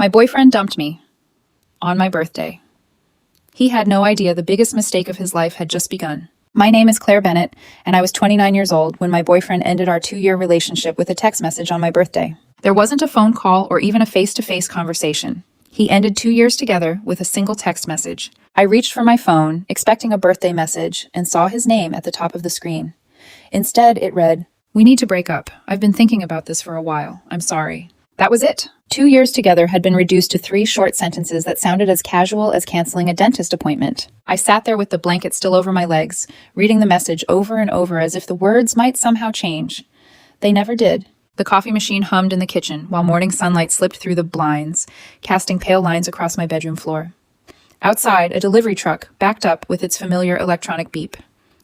My boyfriend dumped me on my birthday. He had no idea the biggest mistake of his life had just begun. My name is Claire Bennett, and I was 29 years old when my boyfriend ended our 2-year relationship with a text message on my birthday. There wasn't a phone call or even a face-to-face conversation. He ended 2 years together with a single text message. I reached for my phone, expecting a birthday message, and saw his name at the top of the screen. Instead, it read, "We need to break up. I've been thinking about this for a while. I'm sorry." That was it. 2 years together had been reduced to 3 short sentences that sounded as casual as canceling a dentist appointment. I sat there with the blanket still over my legs, reading the message over and over as if the words might somehow change. They never did. The coffee machine hummed in the kitchen while morning sunlight slipped through the blinds, casting pale lines across my bedroom floor. Outside, a delivery truck backed up with its familiar electronic beep.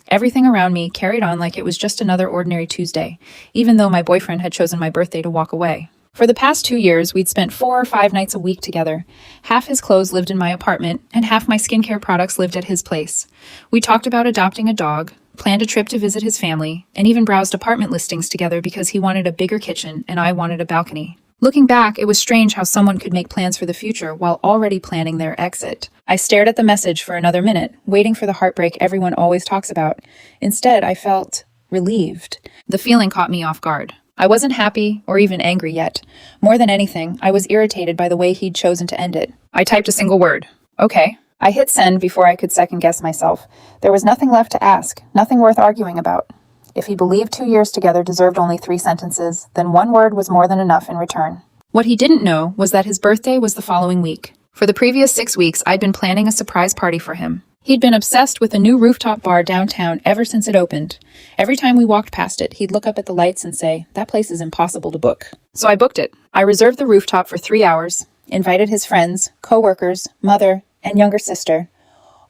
Everything around me carried on like it was just another ordinary Tuesday, even though my boyfriend had chosen my birthday to walk away. For the past 2 years, we'd spent 4 or 5 nights a week together. Half his clothes lived in my apartment, and half my skincare products lived at his place. We talked about adopting a dog, planned a trip to visit his family, and even browsed apartment listings together because he wanted a bigger kitchen and I wanted a balcony. Looking back, it was strange how someone could make plans for the future while already planning their exit. I stared at the message for another minute, waiting for the heartbreak everyone always talks about. Instead, I felt relieved. The feeling caught me off guard. I wasn't happy or even angry yet. More than anything, I was irritated by the way he'd chosen to end it. I typed a single word. Okay. I hit send before I could second-guess myself. There was nothing left to ask, nothing worth arguing about. If he believed 2 years together deserved only 3 sentences, then 1 word was more than enough in return. What he didn't know was that his birthday was the following week. For the previous 6 weeks, I'd been planning a surprise party for him. He'd been obsessed with a new rooftop bar downtown ever since it opened. Every time we walked past it, he'd look up at the lights and say, "That place is impossible to book." So I booked it. I reserved the rooftop for 3 hours, invited his friends, co-workers, mother, and younger sister,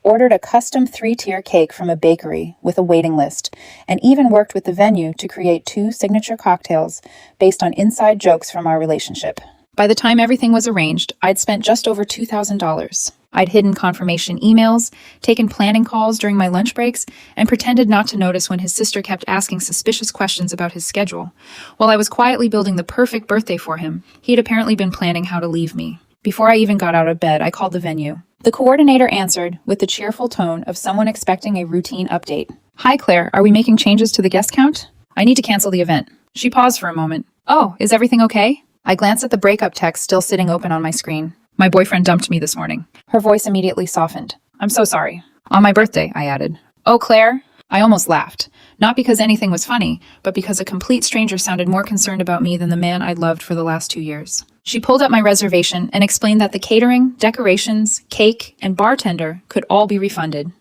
ordered a custom 3-tier cake from a bakery with a waiting list, and even worked with the venue to create 2 signature cocktails based on inside jokes from our relationship. By the time everything was arranged, I'd spent just over $2,000. I'd hidden confirmation emails, taken planning calls during my lunch breaks, and pretended not to notice when his sister kept asking suspicious questions about his schedule. While I was quietly building the perfect birthday for him, he'd apparently been planning how to leave me. Before I even got out of bed, I called the venue. The coordinator answered with the cheerful tone of someone expecting a routine update. "Hi, Claire, are we making changes to the guest count? I need to cancel the event." She paused for a moment. "Oh, is everything okay?" I glanced at the breakup text still sitting open on my screen. "My boyfriend dumped me this morning." Her voice immediately softened. "I'm so sorry." "On my birthday," I added. "Oh, Claire?" I almost laughed. Not because anything was funny, but because a complete stranger sounded more concerned about me than the man I'd loved for the last 2 years. She pulled up my reservation and explained that the catering, decorations, cake, and bartender could all be refunded.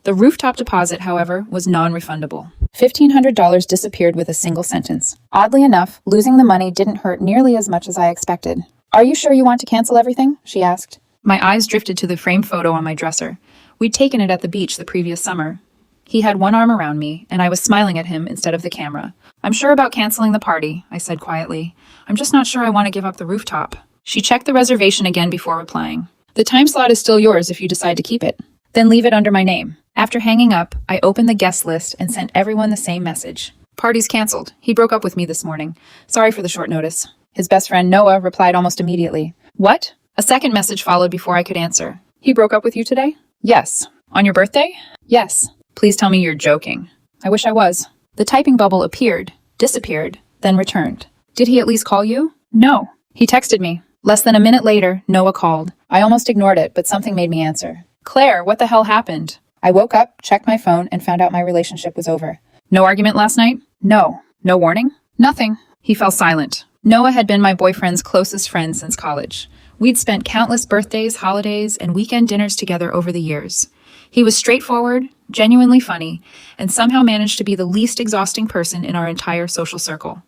The rooftop deposit, however, was non-refundable. $1,500 disappeared with a single sentence. Oddly enough, losing the money didn't hurt nearly as much as I expected. "Are you sure you want to cancel everything?" she asked. My eyes drifted to the framed photo on my dresser. We'd taken it at the beach the previous summer. He had one arm around me, and I was smiling at him instead of the camera. "I'm sure about canceling the party," I said quietly. "I'm just not sure I want to give up the rooftop." She checked the reservation again before replying. "The time slot is still yours if you decide to keep it. Then leave it under my name." After hanging up, I opened the guest list and sent everyone the same message. "Party's canceled. He broke up with me this morning. Sorry for the short notice." His best friend Noah replied almost immediately. "What?" A second message followed before I could answer. "He broke up with you today?" "Yes." "On your birthday?" "Yes." "Please tell me you're joking." "I wish I was." The typing bubble appeared, disappeared, then returned. "Did he at least call you?" "No." "He texted me." Less than a minute later, Noah called. I almost ignored it, but something made me answer. "Claire, what the hell happened?" I woke up, checked my phone, and found out my relationship was over. "No argument last night?" "No." "No warning?" "Nothing." He fell silent. Noah had been my boyfriend's closest friend since college. We'd spent countless birthdays, holidays, and weekend dinners together over the years. He was straightforward, genuinely funny, and somehow managed to be the least exhausting person in our entire social circle.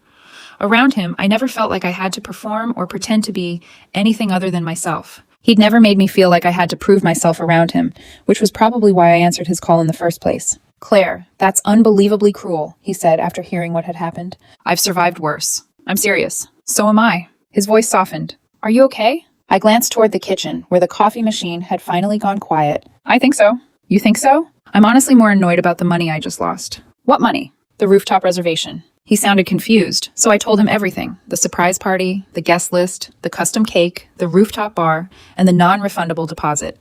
Around him, I never felt like I had to perform or pretend to be anything other than myself. He'd never made me feel like I had to prove myself around him, which was probably why I answered his call in the first place. "Claire, that's unbelievably cruel," he said after hearing what had happened. "I've survived worse." "I'm serious." "So am I." His voice softened. "Are you okay?" I glanced toward the kitchen, where the coffee machine had finally gone quiet. "I think so." "You think so?" "I'm honestly more annoyed about the money I just lost." "What money?" "The rooftop reservation." He sounded confused, so I told him everything: the surprise party, the guest list, the custom cake, the rooftop bar, and the non-refundable deposit.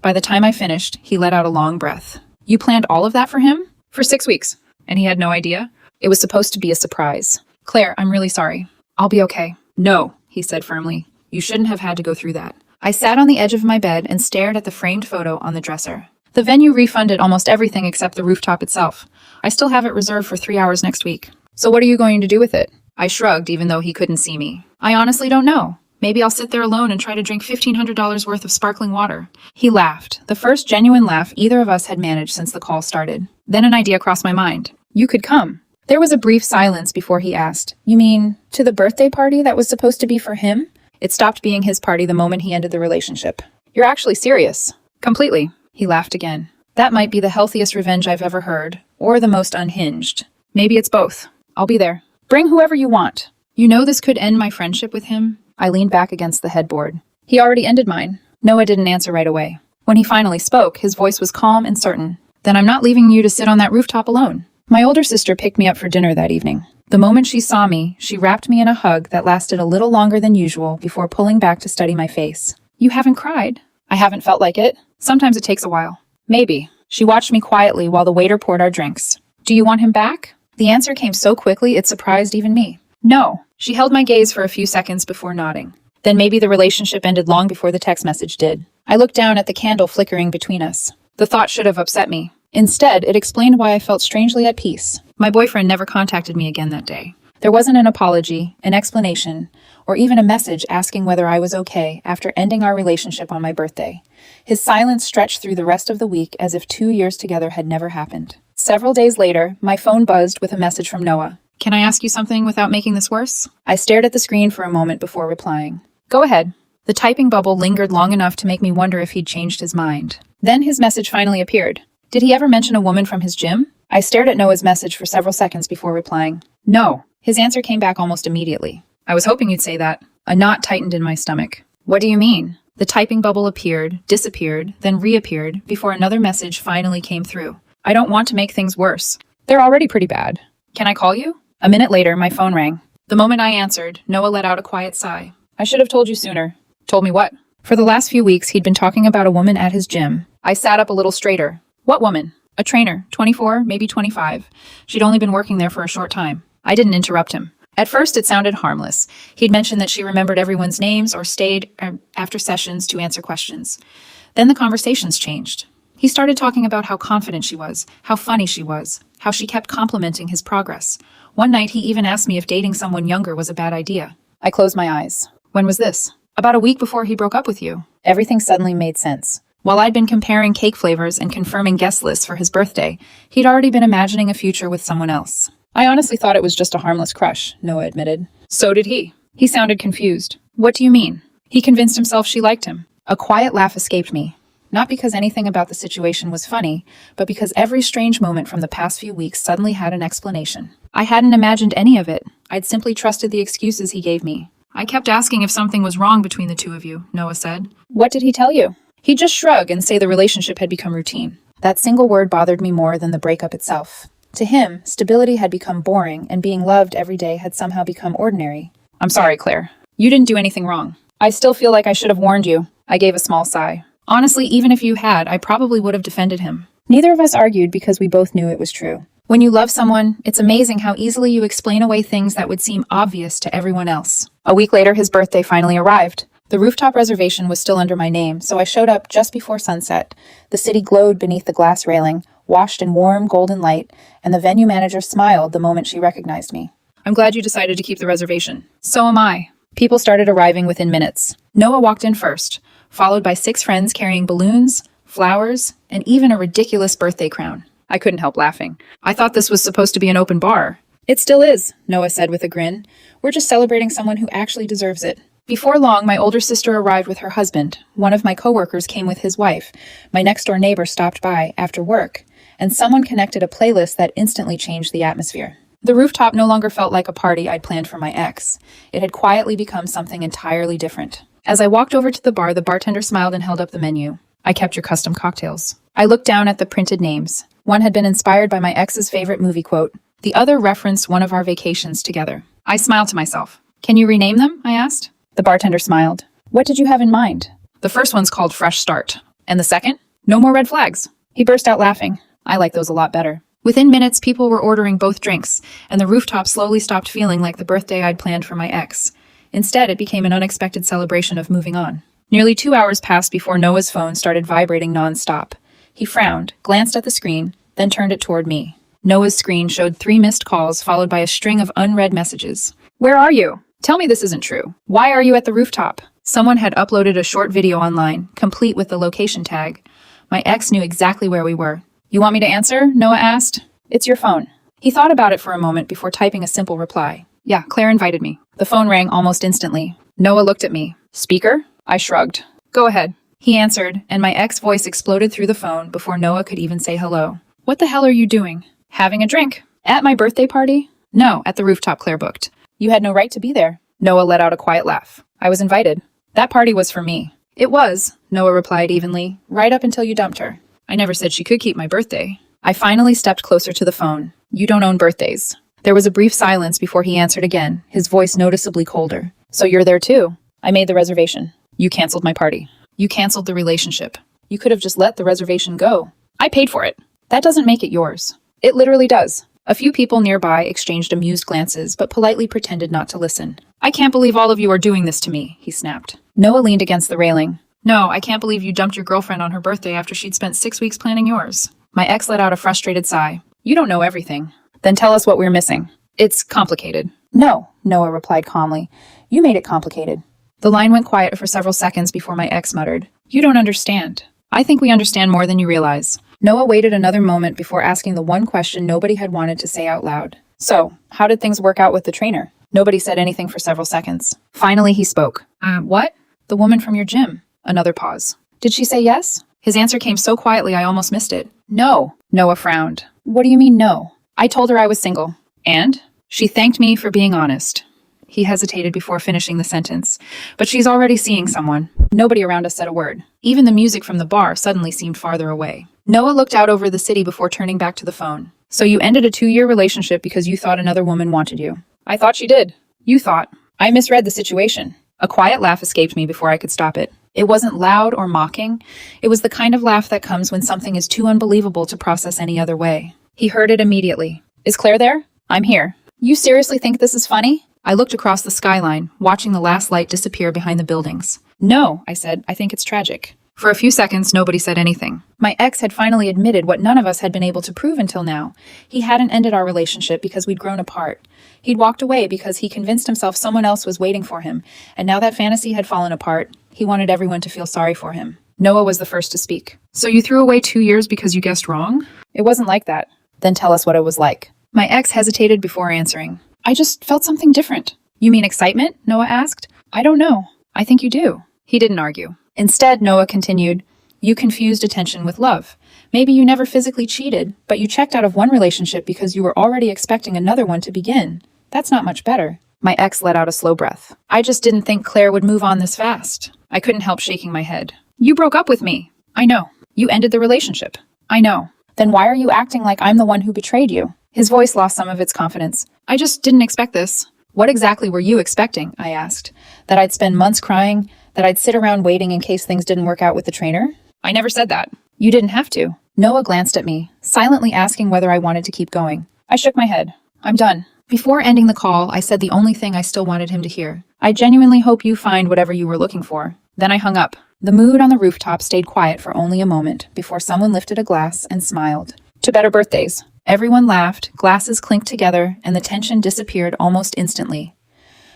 By the time I finished, he let out a long breath. You planned all of that for him? For 6 weeks. And he had no idea? It was supposed to be a surprise. Claire, I'm really sorry. I'll be okay. No, he said firmly. You shouldn't have had to go through that. I sat on the edge of my bed and stared at the framed photo on the dresser. The venue refunded almost everything except the rooftop itself. I still have it reserved for 3 hours next week. So what are you going to do with it? I shrugged, even though he couldn't see me. I honestly don't know. Maybe I'll sit there alone and try to drink $1,500 worth of sparkling water. He laughed, the first genuine laugh either of us had managed since the call started. Then an idea crossed my mind. You could come. There was a brief silence before he asked, You mean, to the birthday party that was supposed to be for him? It stopped being his party the moment he ended the relationship. You're actually serious? Completely. He laughed again. That might be the healthiest revenge I've ever heard, or the most unhinged. Maybe it's both. I'll be there. Bring whoever you want. You know this could end my friendship with him? I leaned back against the headboard. He already ended mine. Noah didn't answer right away. When he finally spoke, his voice was calm and certain. Then I'm not leaving you to sit on that rooftop alone. My older sister picked me up for dinner that evening. The moment she saw me, she wrapped me in a hug that lasted a little longer than usual before pulling back to study my face. You haven't cried? I haven't felt like it. Sometimes it takes a while. Maybe. She watched me quietly while the waiter poured our drinks. Do you want him back? The answer came so quickly it surprised even me. No. She held my gaze for a few seconds before nodding. Then maybe the relationship ended long before the text message did. I looked down at the candle flickering between us. The thought should have upset me. Instead, it explained why I felt strangely at peace. My boyfriend never contacted me again that day. There wasn't an apology, an explanation, or even a message asking whether I was okay after ending our relationship on my birthday. His silence stretched through the rest of the week as if 2 years together had never happened. Several days later, my phone buzzed with a message from Noah. Can I ask you something without making this worse? I stared at the screen for a moment before replying. Go ahead. The typing bubble lingered long enough to make me wonder if he'd changed his mind. Then his message finally appeared. Did he ever mention a woman from his gym? I stared at Noah's message for several seconds before replying. No. His answer came back almost immediately. I was hoping you'd say that. A knot tightened in my stomach. What do you mean? The typing bubble appeared, disappeared, then reappeared before another message finally came through. I don't want to make things worse. They're already pretty bad. Can I call you? A minute later, my phone rang. The moment I answered, Noah let out a quiet sigh. I should have told you sooner. Told me what? For the last few weeks, he'd been talking about a woman at his gym. I sat up a little straighter. What woman? A trainer, 24, maybe 25. She'd only been working there for a short time. I didn't interrupt him. At first, it sounded harmless. He'd mentioned that she remembered everyone's names or stayed after sessions to answer questions. Then the conversations changed. He started talking about how confident she was, how funny she was, how she kept complimenting his progress. One night, he even asked me if dating someone younger was a bad idea. I closed my eyes. When was this? About a week before he broke up with you. Everything suddenly made sense. While I'd been comparing cake flavors and confirming guest lists for his birthday, he'd already been imagining a future with someone else. I honestly thought it was just a harmless crush, Noah admitted. So did he. He sounded confused. What do you mean? He convinced himself she liked him. A quiet laugh escaped me. Not because anything about the situation was funny, but because every strange moment from the past few weeks suddenly had an explanation. I hadn't imagined any of it. I'd simply trusted the excuses he gave me. I kept asking if something was wrong between the two of you, Noah said. What did he tell you? He'd just shrug and say the relationship had become routine. That single word bothered me more than the breakup itself. To him, stability had become boring, and being loved every day had somehow become ordinary. I'm sorry, Claire. You didn't do anything wrong. I still feel like I should have warned you. I gave a small sigh. Honestly, even if you had, I probably would have defended him. Neither of us argued because we both knew it was true. When you love someone, it's amazing how easily you explain away things that would seem obvious to everyone else. A week later, his birthday finally arrived. The rooftop reservation was still under my name, so I showed up just before sunset. The city glowed beneath the glass railing, washed in warm, golden light, and the venue manager smiled the moment she recognized me. I'm glad you decided to keep the reservation. So am I. People started arriving within minutes. Noah walked in first, followed by 6 friends carrying balloons, flowers, and even a ridiculous birthday crown. I couldn't help laughing. I thought this was supposed to be an open bar. It still is, Noah said with a grin. We're just celebrating someone who actually deserves it. Before long, my older sister arrived with her husband. One of my coworkers came with his wife. My next-door neighbor stopped by after work, and someone connected a playlist that instantly changed the atmosphere. The rooftop no longer felt like a party I'd planned for my ex. It had quietly become something entirely different. As I walked over to the bar, the bartender smiled and held up the menu. I kept your custom cocktails. I looked down at the printed names. One had been inspired by my ex's favorite movie quote, The other referenced one of our vacations together. I smiled to myself. Can you rename them? I asked. The bartender smiled. What did you have in mind? The first one's called Fresh Start. And the second? No More Red Flags. He burst out laughing. I like those a lot better. Within minutes, people were ordering both drinks, and the rooftop slowly stopped feeling like the birthday I'd planned for my ex. Instead, it became an unexpected celebration of moving on. Nearly 2 hours passed before Noah's phone started vibrating nonstop. He frowned, glanced at the screen, then turned it toward me. Noah's screen showed 3 missed calls followed by a string of unread messages. Where are you? Tell me this isn't true. Why are you at the rooftop? Someone had uploaded a short video online, complete with the location tag. My ex knew exactly where we were. You want me to answer? Noah asked. It's your phone. He thought about it for a moment before typing a simple reply. Yeah, Claire invited me. The phone rang almost instantly. Noah looked at me. Speaker? I shrugged. Go ahead. He answered, and my ex's voice exploded through the phone before Noah could even say hello. What the hell are you doing? Having a drink. At my birthday party? No, at the rooftop Claire booked. You had no right to be there. Noah let out a quiet laugh. I was invited. That party was for me. It was, Noah replied evenly, right up until you dumped her. I never said she could keep my birthday. I finally stepped closer to the phone. You don't own birthdays. There was a brief silence before he answered again, his voice noticeably colder. So you're there too? I made the reservation. You canceled my party. You canceled the relationship. You could have just let the reservation go. I paid for it. That doesn't make it yours. It literally does. A few people nearby exchanged amused glances, but politely pretended not to listen. I can't believe all of you are doing this to me, he snapped. Noah leaned against the railing. No, I can't believe you dumped your girlfriend on her birthday after she'd spent 6 weeks planning yours. My ex let out a frustrated sigh. You don't know everything. Then tell us what we're missing. It's complicated. No, Noah replied calmly. You made it complicated. The line went quiet for several seconds before my ex muttered. You don't understand. I think we understand more than you realize. Noah waited another moment before asking the one question nobody had wanted to say out loud. So, how did things work out with the trainer? Nobody said anything for several seconds. Finally, he spoke. What? The woman from your gym. Another pause. Did she say yes? His answer came so quietly I almost missed it. No. Noah frowned. What do you mean no? I told her I was single. And? She thanked me for being honest. He hesitated before finishing the sentence. But she's already seeing someone. Nobody around us said a word. Even the music from the bar suddenly seemed farther away. Noah looked out over the city before turning back to the phone. So you ended a 2-year relationship because you thought another woman wanted you. I thought she did. You thought. I misread the situation. A quiet laugh escaped me before I could stop it. It wasn't loud or mocking. It was the kind of laugh that comes when something is too unbelievable to process any other way. He heard it immediately. Is Claire there? I'm here. You seriously think this is funny? I looked across the skyline, watching the last light disappear behind the buildings. No, I said. I think it's tragic. For a few seconds, nobody said anything. My ex had finally admitted what none of us had been able to prove until now. He hadn't ended our relationship because we'd grown apart. He'd walked away because he convinced himself someone else was waiting for him, and now that fantasy had fallen apart, he wanted everyone to feel sorry for him. Noah was the first to speak. So you threw away 2 years because you guessed wrong? It wasn't like that. Then tell us what it was like. My ex hesitated before answering. I just felt something different. You mean excitement? Noah asked. I don't know. I think you do. He didn't argue. Instead, Noah continued, you confused attention with love. Maybe you never physically cheated, but you checked out of one relationship because you were already expecting another one to begin. That's not much better. My ex let out a slow breath. I just didn't think Claire would move on this fast. I couldn't help shaking my head. You broke up with me. I know. You ended the relationship. I know. Then why are you acting like I'm the one who betrayed you? His voice lost some of its confidence. I just didn't expect this. What exactly were you expecting? I asked. That I'd spend months crying? That I'd sit around waiting in case things didn't work out with the trainer? I never said that. You didn't have to. Noah glanced at me, silently asking whether I wanted to keep going. I shook my head. I'm done. Before ending the call, I said the only thing I still wanted him to hear. I genuinely hope you find whatever you were looking for. Then I hung up. The mood on the rooftop stayed quiet for only a moment before someone lifted a glass and smiled. To better birthdays. Everyone laughed, glasses clinked together, and the tension disappeared almost instantly.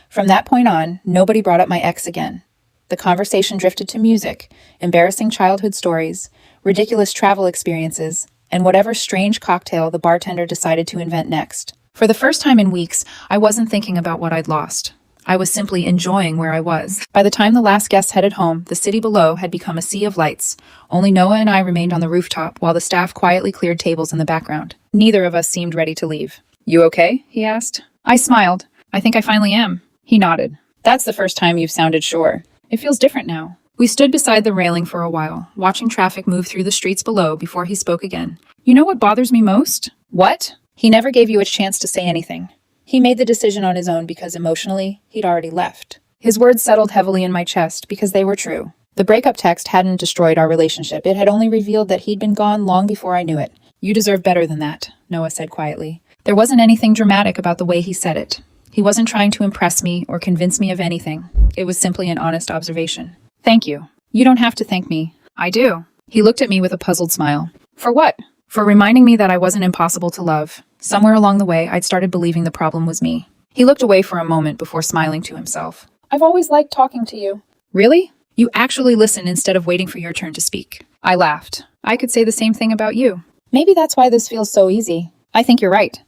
From that point on, nobody brought up my ex again. The conversation drifted to music, embarrassing childhood stories, ridiculous travel experiences, and whatever strange cocktail the bartender decided to invent next. For the first time in weeks, I wasn't thinking about what I'd lost. I was simply enjoying where I was. By the time the last guests headed home, the city below had become a sea of lights. Only Noah and I remained on the rooftop while the staff quietly cleared tables in the background. Neither of us seemed ready to leave. You okay? He asked. I smiled. I think I finally am. He nodded. That's the first time you've sounded sure. It feels different now. We stood beside the railing for a while, watching traffic move through the streets below before he spoke again. You know what bothers me most? What? He never gave you a chance to say anything. He made the decision on his own because emotionally, he'd already left. His words settled heavily in my chest because they were true. The breakup text hadn't destroyed our relationship. It had only revealed that he'd been gone long before I knew it. You deserve better than that, Noah said quietly. There wasn't anything dramatic about the way he said it. He wasn't trying to impress me or convince me of anything. It was simply an honest observation. Thank you. You don't have to thank me. I do. He looked at me with a puzzled smile. For what? For reminding me that I wasn't impossible to love. Somewhere along the way, I'd started believing the problem was me. He looked away for a moment before smiling to himself. I've always liked talking to you. Really? You actually listen instead of waiting for your turn to speak. I laughed. I could say the same thing about you. Maybe that's why this feels so easy. I think you're right.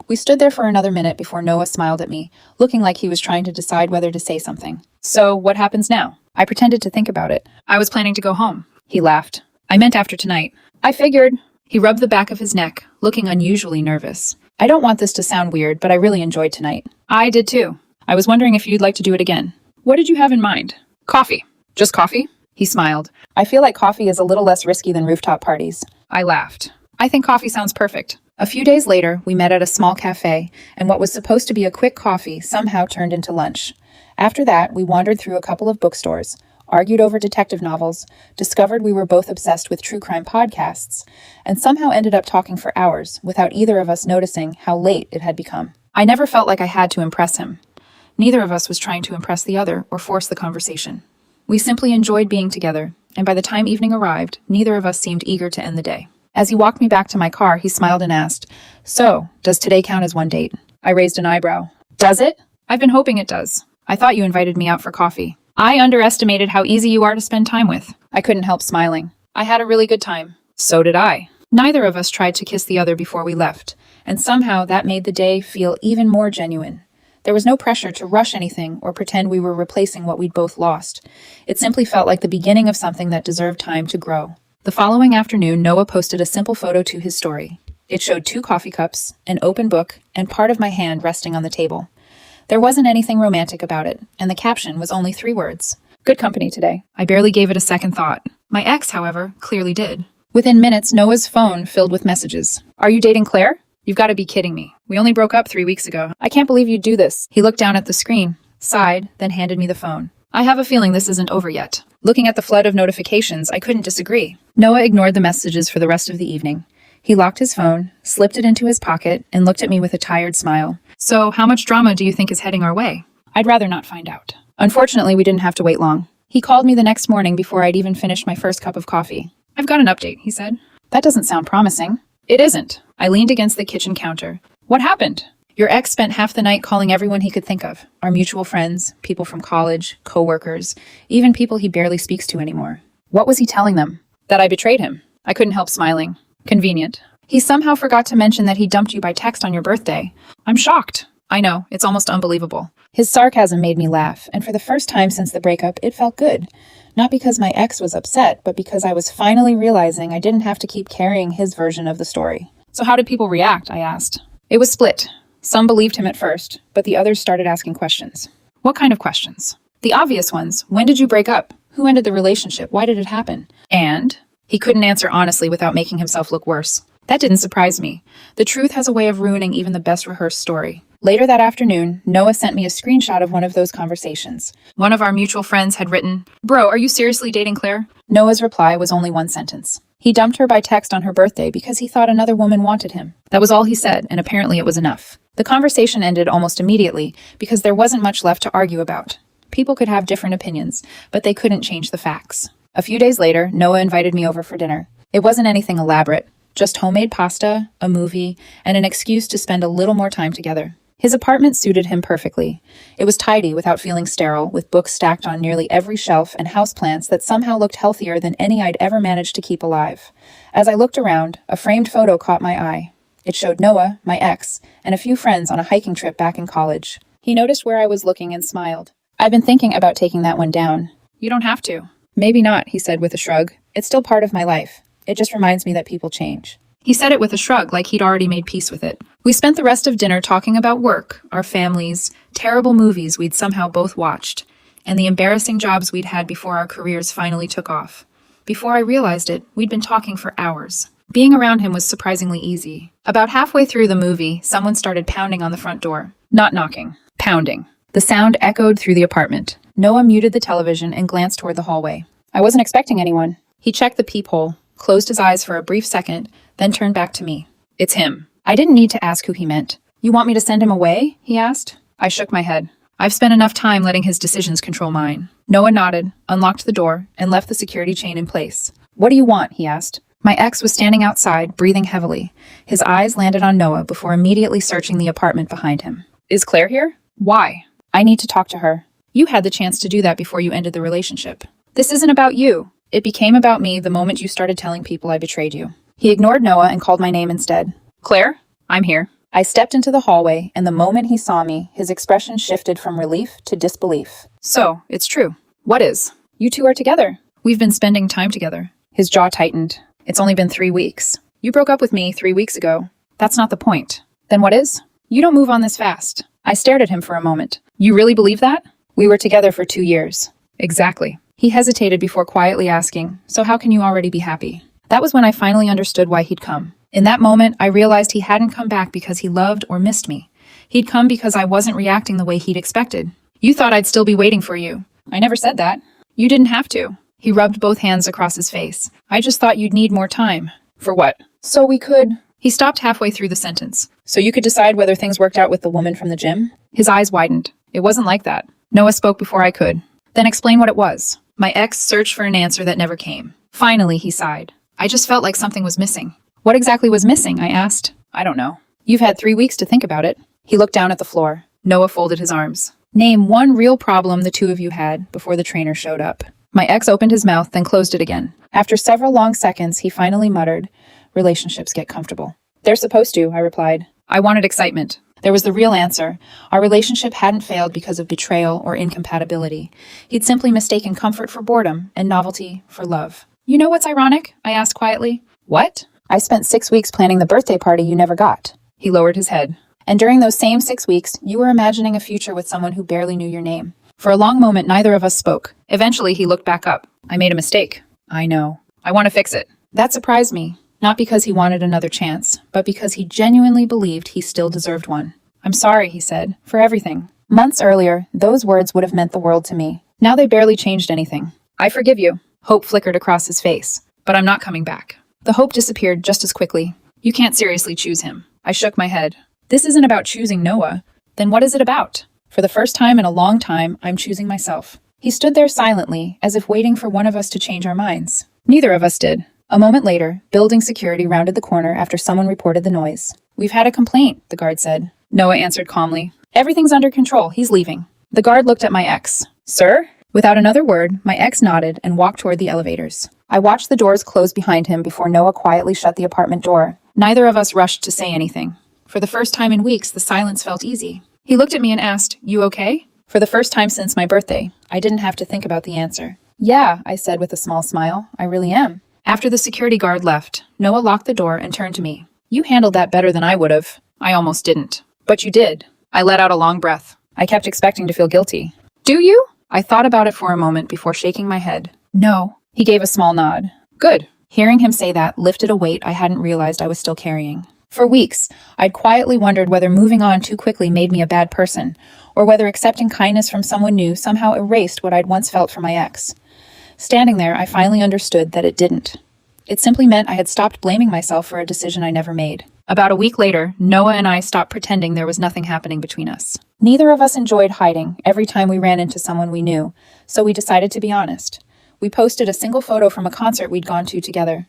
We stood there for another minute before Noah smiled at me, looking like he was trying to decide whether to say something. So, what happens now? I pretended to think about it. I was planning to go home. He laughed. I meant after tonight. I figured. He rubbed the back of his neck, looking unusually nervous. I don't want this to sound weird, but I really enjoyed tonight. I did too. I was wondering if you'd like to do it again. What did you have in mind? Coffee. Just coffee? He smiled. I feel like coffee is a little less risky than rooftop parties. I laughed. I think coffee sounds perfect. A few days later, we met at a small cafe, and what was supposed to be a quick coffee somehow turned into lunch. After that, we wandered through a couple of bookstores, argued over detective novels, discovered we were both obsessed with true crime podcasts, and somehow ended up talking for hours without either of us noticing how late it had become. I never felt like I had to impress him. Neither of us was trying to impress the other or force the conversation. We simply enjoyed being together, and by the time evening arrived, neither of us seemed eager to end the day. As he walked me back to my car, he smiled and asked, "So, does today count as one date?" I raised an eyebrow. Does it? I've been hoping it does. I thought you invited me out for coffee. I underestimated how easy you are to spend time with. I couldn't help smiling. I had a really good time. So did I. Neither of us tried to kiss the other before we left, and somehow that made the day feel even more genuine. There was no pressure to rush anything or pretend we were replacing what we'd both lost. It simply felt like the beginning of something that deserved time to grow. The following afternoon, Noah posted a simple photo to his story. It showed 2 coffee cups, an open book, and part of my hand resting on the table. There wasn't anything romantic about it, and the caption was only 3 words. Good company today. I barely gave it a second thought. My ex, however, clearly did. Within minutes, Noah's phone filled with messages. Are you dating Claire? You've got to be kidding me. We only broke up 3 weeks ago. I can't believe you'd do this. He looked down at the screen, sighed, then handed me the phone. I have a feeling this isn't over yet. Looking at the flood of notifications, I couldn't disagree. Noah ignored the messages for the rest of the evening. He locked his phone, slipped it into his pocket, and looked at me with a tired smile. So, how much drama do you think is heading our way? I'd rather not find out. Unfortunately, we didn't have to wait long. He called me the next morning before I'd even finished my first cup of coffee. I've got an update, he said. That doesn't sound promising. It isn't. I leaned against the kitchen counter. What happened? Your ex spent half the night calling everyone he could think of. Our mutual friends, people from college, co-workers, even people he barely speaks to anymore. What was he telling them? That I betrayed him. I couldn't help smiling. Convenient. He somehow forgot to mention that he dumped you by text on your birthday. I'm shocked. I know, it's almost unbelievable. His sarcasm made me laugh, and for the first time since the breakup, it felt good. Not because my ex was upset, but because I was finally realizing I didn't have to keep carrying his version of the story. So how did people react? I asked. It was split. Some believed him at first, but the others started asking questions. What kind of questions? The obvious ones. When did you break up? Who ended the relationship? Why did it happen? And he couldn't answer honestly without making himself look worse. That didn't surprise me. The truth has a way of ruining even the best rehearsed story. Later that afternoon, Noah sent me a screenshot of one of those conversations. One of our mutual friends had written, "Bro, are you seriously dating Claire?" Noah's reply was only one sentence. He dumped her by text on her birthday because he thought another woman wanted him. That was all he said, and apparently it was enough. The conversation ended almost immediately because there wasn't much left to argue about. People could have different opinions, but they couldn't change the facts. A few days later, Noah invited me over for dinner. It wasn't anything elaborate, just homemade pasta, a movie, and an excuse to spend a little more time together. His apartment suited him perfectly. It was tidy without feeling sterile, with books stacked on nearly every shelf and houseplants that somehow looked healthier than any I'd ever managed to keep alive. As I looked around, a framed photo caught my eye. It showed Noah, my ex, and a few friends on a hiking trip back in college. He noticed where I was looking and smiled. I've been thinking about taking that one down. You don't have to. Maybe not, he said with a shrug. It's still part of my life. It just reminds me that people change. He said it with a shrug, like he'd already made peace with it. We spent the rest of dinner talking about work, our families, terrible movies we'd somehow both watched, and the embarrassing jobs we'd had before our careers finally took off. Before I realized it, we'd been talking for hours. Being around him was surprisingly easy. About halfway through the movie, someone started pounding on the front door. Not knocking, pounding. The sound echoed through the apartment. Noah muted the television and glanced toward the hallway. I wasn't expecting anyone. He checked the peephole, closed his eyes for a brief second, then turned back to me. It's him. I didn't need to ask who he meant. You want me to send him away? He asked. I shook my head. I've spent enough time letting his decisions control mine. Noah nodded, unlocked the door, and left the security chain in place. What do you want? He asked. My ex was standing outside, breathing heavily. His eyes landed on Noah before immediately searching the apartment behind him. Is Claire here? Why? I need to talk to her. You had the chance to do that before you ended the relationship. This isn't about you. It became about me the moment you started telling people I betrayed you. He ignored Noah and called my name instead. Claire? I'm here. I stepped into the hallway, and the moment he saw me, his expression shifted from relief to disbelief. So, it's true. What is? You two are together. We've been spending time together. His jaw tightened. It's only been 3 weeks. You broke up with me 3 weeks ago. That's not the point. Then what is? You don't move on this fast. I stared at him for a moment. You really believe that? We were together for 2 years. Exactly. He hesitated before quietly asking, so how can you already be happy? That was when I finally understood why he'd come. In that moment, I realized he hadn't come back because he loved or missed me. He'd come because I wasn't reacting the way he'd expected. You thought I'd still be waiting for you. I never said that. You didn't have to. He rubbed both hands across his face. I just thought you'd need more time. For what? So we could... He stopped halfway through the sentence. So you could decide whether things worked out with the woman from the gym? His eyes widened. It wasn't like that. Noah spoke before I could. Then explain what it was. My ex searched for an answer that never came. Finally, he sighed. I just felt like something was missing. What exactly was missing? I asked. I don't know. You've had 3 weeks to think about it. He looked down at the floor. Noah folded his arms. Name one real problem the two of you had before the trainer showed up. My ex opened his mouth, then closed it again. After several long seconds, he finally muttered, relationships get comfortable. They're supposed to, I replied. I wanted excitement. There was the real answer. Our relationship hadn't failed because of betrayal or incompatibility. He'd simply mistaken comfort for boredom and novelty for love. You know what's ironic? I asked quietly. What? I spent 6 weeks planning the birthday party you never got. He lowered his head. And during those same 6 weeks, you were imagining a future with someone who barely knew your name. For a long moment, neither of us spoke. Eventually, he looked back up. I made a mistake. I know. I want to fix it. That surprised me. Not because he wanted another chance, but because he genuinely believed he still deserved one. I'm sorry, he said, for everything. Months earlier, those words would have meant the world to me. Now they barely changed anything. I forgive you. Hope flickered across his face. But I'm not coming back. The hope disappeared just as quickly. You can't seriously choose him. I shook my head. This isn't about choosing Noah. Then what is it about? For the first time in a long time, I'm choosing myself. He stood there silently, as if waiting for one of us to change our minds. Neither of us did. A moment later, building security rounded the corner after someone reported the noise. We've had a complaint, the guard said. Noah answered calmly. Everything's under control. He's leaving. The guard looked at my ex. Sir? Without another word, my ex nodded and walked toward the elevators. I watched the doors close behind him before Noah quietly shut the apartment door. Neither of us rushed to say anything. For the first time in weeks, the silence felt easy. He looked at me and asked, You okay? For the first time since my birthday, I didn't have to think about the answer. Yeah, I said with a small smile. I really am. After the security guard left, Noah locked the door and turned to me. You handled that better than I would have. I almost didn't. But you did. I let out a long breath. I kept expecting to feel guilty. Do you? I thought about it for a moment before shaking my head. No. He gave a small nod. Good. Hearing him say that lifted a weight I hadn't realized I was still carrying. For weeks, I'd quietly wondered whether moving on too quickly made me a bad person, or whether accepting kindness from someone new somehow erased what I'd once felt for my ex. Standing there, I finally understood that it didn't. It simply meant I had stopped blaming myself for a decision I never made. About a week later, Noah and I stopped pretending there was nothing happening between us. Neither of us enjoyed hiding every time we ran into someone we knew, so we decided to be honest. We posted a single photo from a concert we'd gone to together.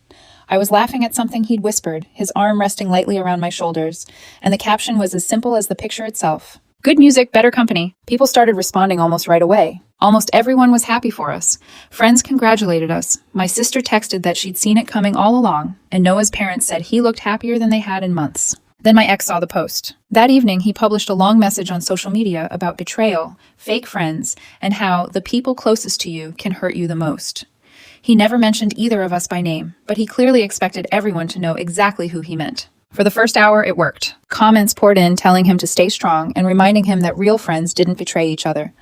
I was laughing at something he'd whispered, his arm resting lightly around my shoulders, and the caption was as simple as the picture itself. Good music, better company. People started responding almost right away. Almost everyone was happy for us. Friends congratulated us. My sister texted that she'd seen it coming all along, and Noah's parents said he looked happier than they had in months. Then my ex saw the post. That evening, he published a long message on social media about betrayal, fake friends, and how the people closest to you can hurt you the most. He never mentioned either of us by name, but he clearly expected everyone to know exactly who he meant. For the first hour, it worked. Comments poured in telling him to stay strong and reminding him that real friends didn't betray each other.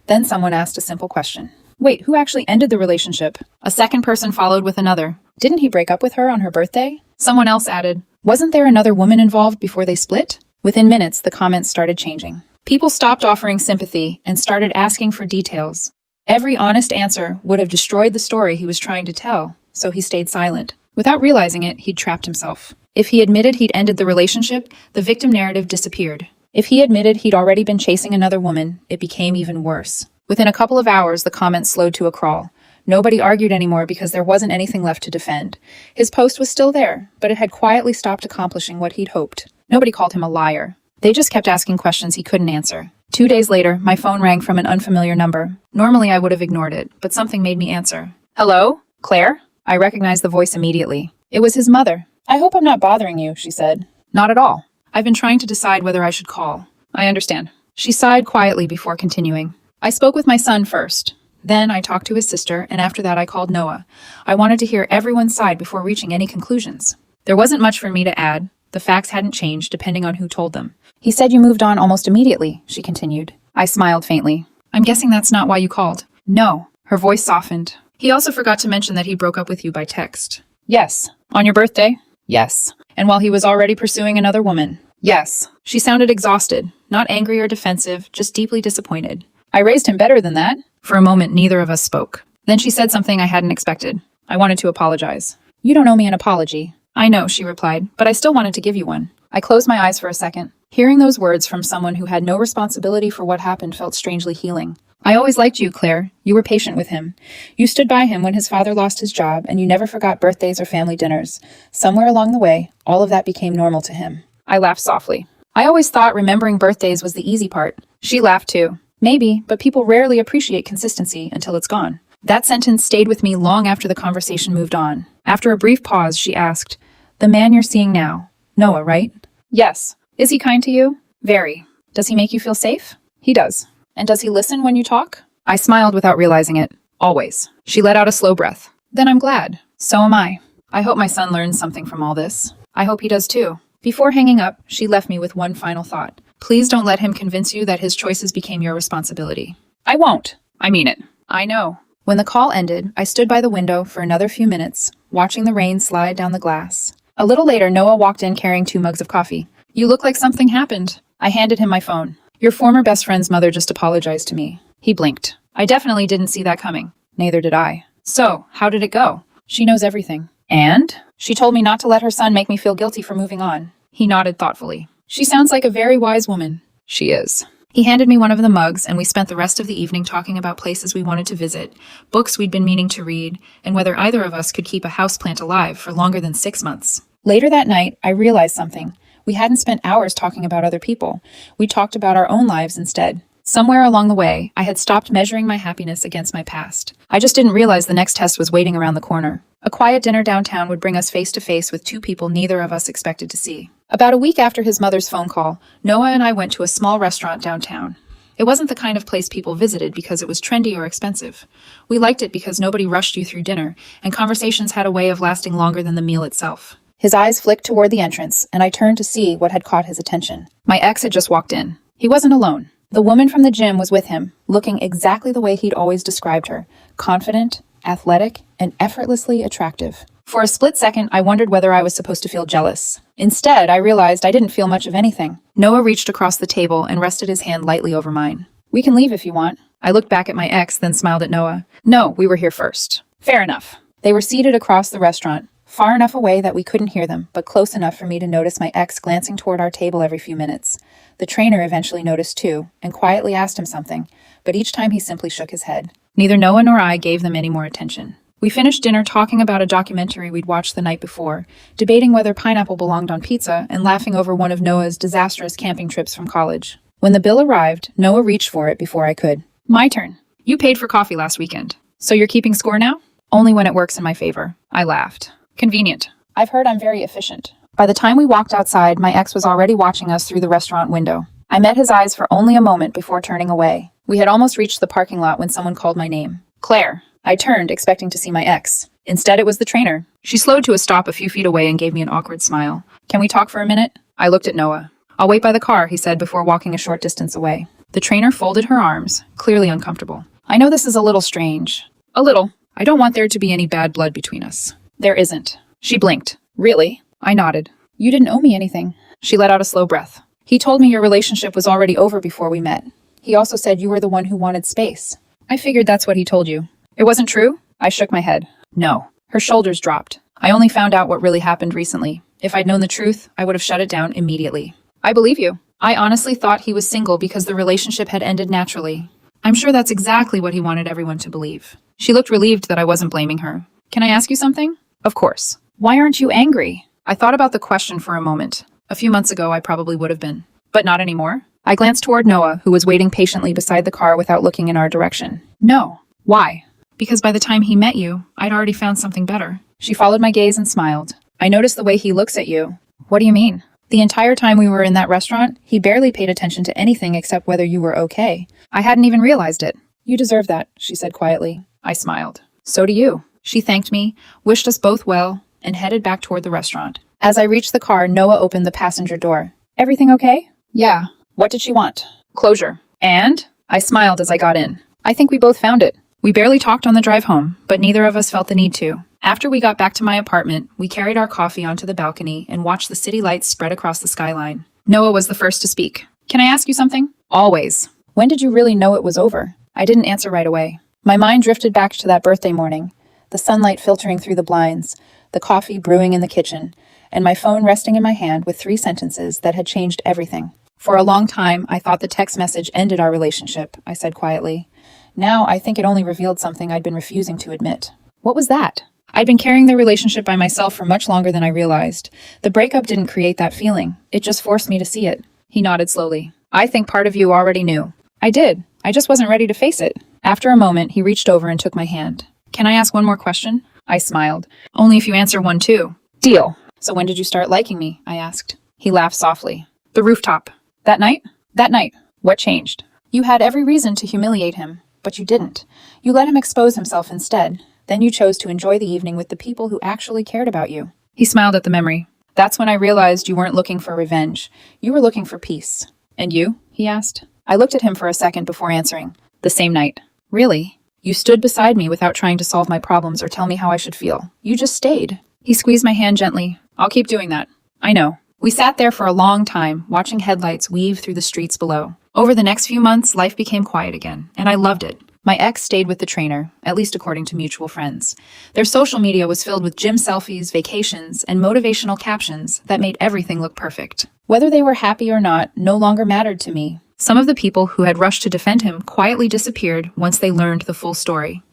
Then someone asked a simple question. Wait, who actually ended the relationship? A second person followed with another. Didn't he break up with her on her birthday? Someone else added, wasn't there another woman involved before they split? Within minutes, the comments started changing. People stopped offering sympathy and started asking for details. Every honest answer would have destroyed the story he was trying to tell, so he stayed silent. Without realizing it, he'd trapped himself. If he admitted he'd ended the relationship, the victim narrative disappeared. If he admitted he'd already been chasing another woman, it became even worse. Within a couple of hours, the comments slowed to a crawl. Nobody argued anymore because there wasn't anything left to defend. His post was still there, but it had quietly stopped accomplishing what he'd hoped. Nobody called him a liar. They just kept asking questions he couldn't answer. 2 days later, my phone rang from an unfamiliar number. Normally, I would have ignored it, but something made me answer. Hello? Claire? I recognized the voice immediately. It was his mother. I hope I'm not bothering you, she said. Not at all. I've been trying to decide whether I should call. I understand. She sighed quietly before continuing. I spoke with my son first. Then I talked to his sister, and after that I called Noah. I wanted to hear everyone's side before reaching any conclusions. There wasn't much for me to add. The facts hadn't changed depending on who told them. He said you moved on almost immediately, she continued. I smiled faintly. I'm guessing that's not why you called. No. Her voice softened. He also forgot to mention that he broke up with you by text. Yes. On your birthday? Yes. And while he was already pursuing another woman? Yes. She sounded exhausted, not angry or defensive, just deeply disappointed. I raised him better than that. For a moment, neither of us spoke. Then she said something I hadn't expected. I wanted to apologize. You don't owe me an apology. I know, she replied, but I still wanted to give you one. I closed my eyes for a second. Hearing those words from someone who had no responsibility for what happened felt strangely healing. I always liked you, Claire. You were patient with him. You stood by him when his father lost his job, and you never forgot birthdays or family dinners. Somewhere along the way, all of that became normal to him. I laughed softly. I always thought remembering birthdays was the easy part. She laughed too. Maybe, but people rarely appreciate consistency until it's gone. That sentence stayed with me long after the conversation moved on. After a brief pause, she asked, the man you're seeing now, Noah, right? Yes. Is he kind to you? Very. Does he make you feel safe? He does. And does he listen when you talk? I smiled without realizing it. Always. She let out a slow breath. Then I'm glad. So am I. I hope my son learns something from all this. I hope he does too. Before hanging up, she left me with one final thought. Please don't let him convince you that his choices became your responsibility. I won't. I mean it. I know. When the call ended, I stood by the window for another few minutes, watching the rain slide down the glass. A little later, Noah walked in carrying 2 mugs of coffee. You look like something happened. I handed him my phone. Your former best friend's mother just apologized to me. He blinked. I definitely didn't see that coming. Neither did I. So, how did it go? She knows everything. And? She told me not to let her son make me feel guilty for moving on. He nodded thoughtfully. She sounds like a very wise woman. She is. He handed me one of the mugs, and we spent the rest of the evening talking about places we wanted to visit, books we'd been meaning to read, and whether either of us could keep a houseplant alive for longer than 6 months. Later that night, I realized something. We hadn't spent hours talking about other people. We talked about our own lives instead. Somewhere along the way, I had stopped measuring my happiness against my past. I just didn't realize the next test was waiting around the corner. A quiet dinner downtown would bring us face to face with 2 people neither of us expected to see. About a week after his mother's phone call, Noah and I went to a small restaurant downtown. It wasn't the kind of place people visited because it was trendy or expensive. We liked it because nobody rushed you through dinner, and conversations had a way of lasting longer than the meal itself. His eyes flicked toward the entrance, and I turned to see what had caught his attention. My ex had just walked in. He wasn't alone. The woman from the gym was with him, looking exactly the way he'd always described her, confident, athletic, and effortlessly attractive. For a split second, I wondered whether I was supposed to feel jealous. Instead, I realized I didn't feel much of anything. Noah reached across the table and rested his hand lightly over mine. We can leave if you want. I looked back at my ex, then smiled at Noah. No, we were here first. Fair enough. They were seated across the restaurant, far enough away that we couldn't hear them, but close enough for me to notice my ex glancing toward our table every few minutes. The trainer eventually noticed too, and quietly asked him something, but each time he simply shook his head. Neither Noah nor I gave them any more attention. We finished dinner talking about a documentary we'd watched the night before, debating whether pineapple belonged on pizza, and laughing over one of Noah's disastrous camping trips from college. When the bill arrived, Noah reached for it before I could. My turn. You paid for coffee last weekend. So you're keeping score now? Only when it works in my favor. I laughed. Convenient. I've heard I'm very efficient. By the time we walked outside, my ex was already watching us through the restaurant window. I met his eyes for only a moment before turning away. We had almost reached the parking lot when someone called my name. Claire. I turned, expecting to see my ex. Instead, it was the trainer. She slowed to a stop a few feet away and gave me an awkward smile. Can we talk for a minute? I looked at Noah. I'll wait by the car, he said before walking a short distance away. The trainer folded her arms, clearly uncomfortable. I know this is a little strange. A little. I don't want there to be any bad blood between us. There isn't. She blinked. Really? I nodded. You didn't owe me anything. She let out a slow breath. He told me your relationship was already over before we met. He also said you were the one who wanted space. I figured that's what he told you. It wasn't true? I shook my head. No. Her shoulders dropped. I only found out what really happened recently. If I'd known the truth, I would have shut it down immediately. I believe you. I honestly thought he was single because the relationship had ended naturally. I'm sure that's exactly what he wanted everyone to believe. She looked relieved that I wasn't blaming her. Can I ask you something? Of course. Why aren't you angry? I thought about the question for a moment. A few months ago, I probably would have been. But not anymore. I glanced toward Noah, who was waiting patiently beside the car without looking in our direction. No. Why? Because by the time he met you, I'd already found something better. She followed my gaze and smiled. I noticed the way he looks at you. What do you mean? The entire time we were in that restaurant, he barely paid attention to anything except whether you were okay. I hadn't even realized it. You deserve that, she said quietly. I smiled. So do you. She thanked me, wished us both well, and headed back toward the restaurant. As I reached the car, Noah opened the passenger door. Everything okay? Yeah. What did she want? Closure. And? I smiled as I got in. I think we both found it. We barely talked on the drive home, but neither of us felt the need to. After we got back to my apartment, we carried our coffee onto the balcony and watched the city lights spread across the skyline. Noah was the first to speak. Can I ask you something? Always. When did you really know it was over? I didn't answer right away. My mind drifted back to that birthday morning, the sunlight filtering through the blinds, the coffee brewing in the kitchen, and my phone resting in my hand with 3 sentences that had changed everything. For a long time, I thought the text message ended our relationship, I said quietly. Now, I think it only revealed something I'd been refusing to admit. What was that? I'd been carrying the relationship by myself for much longer than I realized. The breakup didn't create that feeling. It just forced me to see it. He nodded slowly. I think part of you already knew. I did. I just wasn't ready to face it. After a moment, he reached over and took my hand. Can I ask one more question? I smiled. Only if you answer one too. Deal. So when did you start liking me? I asked. He laughed softly. The rooftop. That night? That night. What changed? You had every reason to humiliate him, but you didn't. You let him expose himself instead. Then you chose to enjoy the evening with the people who actually cared about you. He smiled at the memory. That's when I realized you weren't looking for revenge. You were looking for peace. And you? He asked. I looked at him for a second before answering. The same night. Really? You stood beside me without trying to solve my problems or tell me how I should feel. You just stayed. He squeezed my hand gently. I'll keep doing that. I know. We sat there for a long time, watching headlights weave through the streets below. Over the next few months, life became quiet again, and I loved it. My ex stayed with the trainer, at least according to mutual friends. Their social media was filled with gym selfies, vacations, and motivational captions that made everything look perfect. Whether they were happy or not no longer mattered to me. Some of the people who had rushed to defend him quietly disappeared once they learned the full story.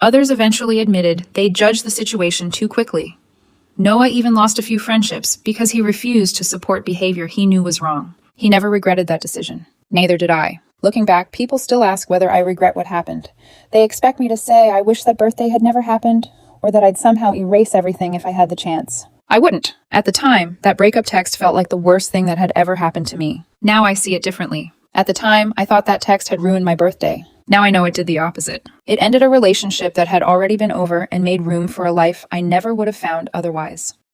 Others eventually admitted they judged the situation too quickly. Noah even lost a few friendships because he refused to support behavior he knew was wrong. He never regretted that decision. Neither did I. Looking back, people still ask whether I regret what happened. They expect me to say I wish that birthday had never happened, or that I'd somehow erase everything if I had the chance. I wouldn't. At the time, that breakup text felt like the worst thing that had ever happened to me. Now I see it differently. At the time, I thought that text had ruined my birthday. Now I know it did the opposite. It ended a relationship that had already been over and made room for a life I never would have found otherwise.